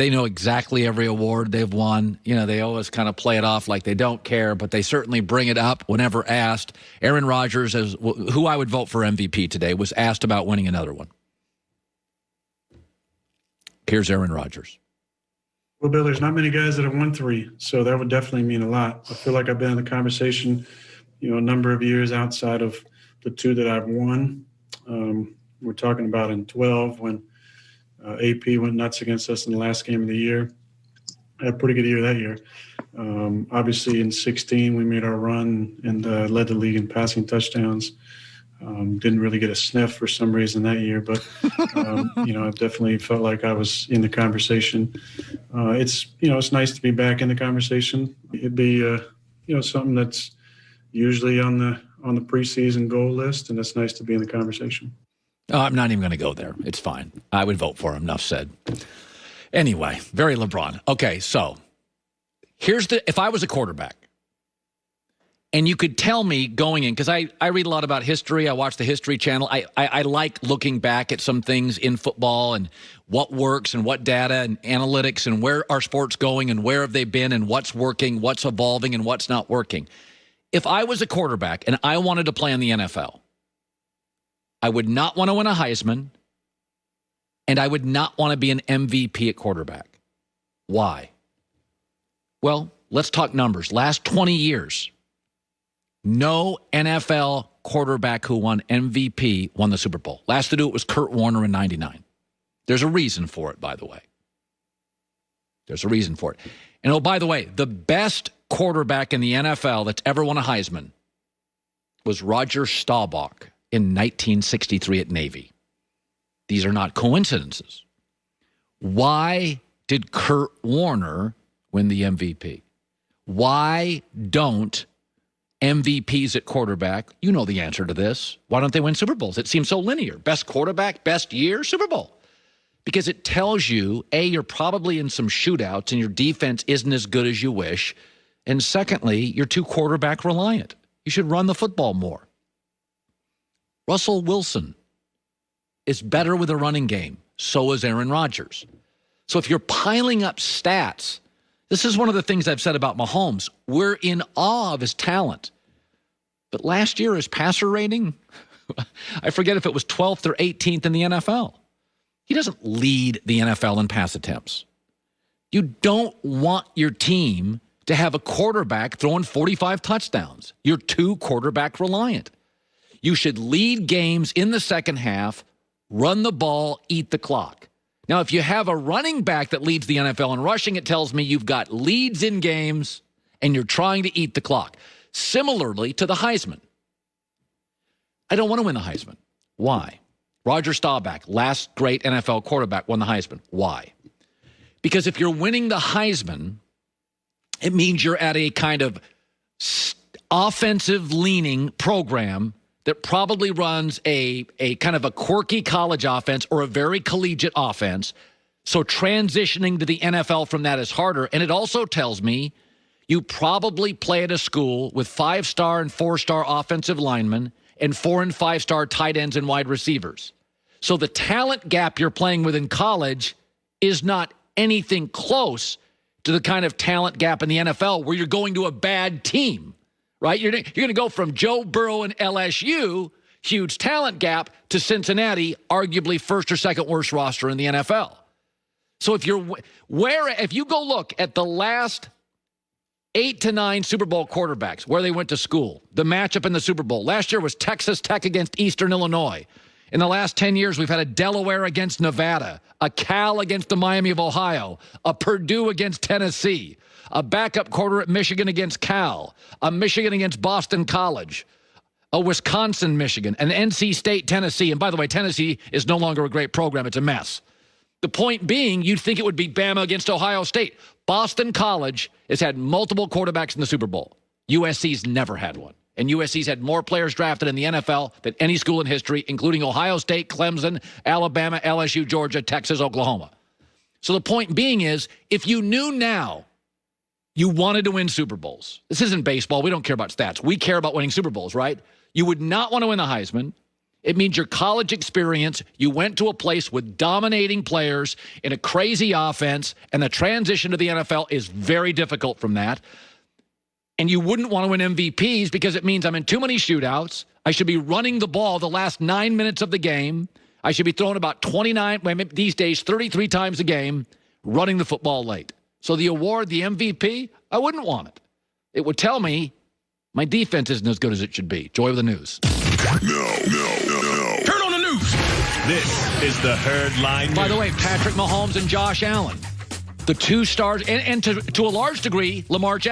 They know exactly every award they've won. You know, they always kind of play it off like they don't care, but they certainly bring it up whenever asked. Aaron Rodgers, who I would vote for MVP today, was asked about winning another one. Here's Aaron Rodgers. Well, Bill, there's not many guys that have won 3, so that would definitely mean a lot. I feel like I've been in the conversation, a number of years outside of the 2 that I've won. We're talking about in 12 when AP went nuts against us in the last game of the year. I had a pretty good year that year. Obviously, in 16, we made our run and led the league in passing touchdowns. Didn't really get a sniff for some reason that year, but, I definitely felt like I was in the conversation. It's nice to be back in the conversation. It'd be, something that's usually on the preseason goal list, and it's nice to be in the conversation. Oh, I'm not even going to go there. It's fine. I would vote for him. Enough said. Anyway, very LeBron. Okay, so if I was a quarterback, and you could tell me going in, because I read a lot about history. I watch the History Channel. I like looking back at some things in football and what works and what data and analytics and where are sports going and where have they been and what's working, what's evolving, and what's not working. If I was a quarterback and I wanted to play in the NFL, I would not want to win a Heisman, and I would not want to be an MVP at quarterback. Why? Well, let's talk numbers. Last 20 years, no NFL quarterback who won MVP won the Super Bowl. Last to do it was Kurt Warner in 99. There's a reason for it, by the way. There's a reason for it. And oh, by the way, the best quarterback in the NFL that's ever won a Heisman was Roger Staubach in 1963 at Navy. These are not coincidences. Why did Kurt Warner win the MVP? Why don't MVPs at quarterback, you know the answer to this, why don't they win Super Bowls? It seems so linear. Best quarterback, best year, Super Bowl. Because it tells you, A, you're probably in some shootouts and your defense isn't as good as you wish. And secondly, you're too quarterback reliant. You should run the football more. Russell Wilson is better with a running game. So is Aaron Rodgers. So if you're piling up stats, this is one of the things I've said about Mahomes. We're in awe of his talent. But last year, his passer rating, I forget if it was 12th or 18th in the NFL. He doesn't lead the NFL in pass attempts. You don't want your team to have a quarterback throwing 45 touchdowns. You're too quarterback reliant. You should lead games in the second half, run the ball, eat the clock. Now, if you have a running back that leads the NFL in rushing, it tells me you've got leads in games and you're trying to eat the clock. Similarly to the Heisman. I don't want to win the Heisman. Why? Roger Staubach, last great NFL quarterback, won the Heisman. Why? Because if you're winning the Heisman, it means you're at a kind of offensive-leaning program that probably runs a kind of a quirky college offense or a very collegiate offense. So transitioning to the NFL from that is harder. And it also tells me you probably play at a school with 5-star and 4-star offensive linemen and 4- and 5-star tight ends and wide receivers. So the talent gap you're playing with in college is not anything close to the kind of talent gap in the NFL where you're going to a bad team. Right? You're going to go from Joe Burrow and LSU, huge talent gap, to Cincinnati, arguably first or second worst roster in the NFL. So if you go look at the last 8 to 9 Super Bowl quarterbacks, where they went to school, the matchup in the Super Bowl. Last year was Texas Tech against Eastern Illinois. In the last 10 years, we've had a Delaware against Nevada, a Cal against the Miami of Ohio, a Purdue against Tennessee, a backup quarter at Michigan against Cal, a Michigan against Boston College, a Wisconsin, Michigan, an NC State, Tennessee. And by the way, Tennessee is no longer a great program. It's a mess. The point being, you'd think it would be Bama against Ohio State. Boston College has had multiple quarterbacks in the Super Bowl. USC's never had one. And USC's had more players drafted in the NFL than any school in history, including Ohio State, Clemson, Alabama, LSU, Georgia, Texas, Oklahoma. So the point being is, if you knew now you wanted to win Super Bowls, this isn't baseball. We don't care about stats. We care about winning Super Bowls, right? You would not want to win the Heisman. It means your college experience, you went to a place with dominating players in a crazy offense, and the transition to the NFL is very difficult from that. And you wouldn't want to win MVPs because it means I'm in too many shootouts. I should be running the ball the last 9 minutes of the game. I should be throwing about 29, these days, 33 times a game, running the football late. So the award, the MVP, I wouldn't want it. It would tell me my defense isn't as good as it should be. Joy with the news. No. Turn on the news. This is the Herd Line. By the way, Patrick Mahomes and Josh Allen, the two stars, and to a large degree, Lamar Jackson.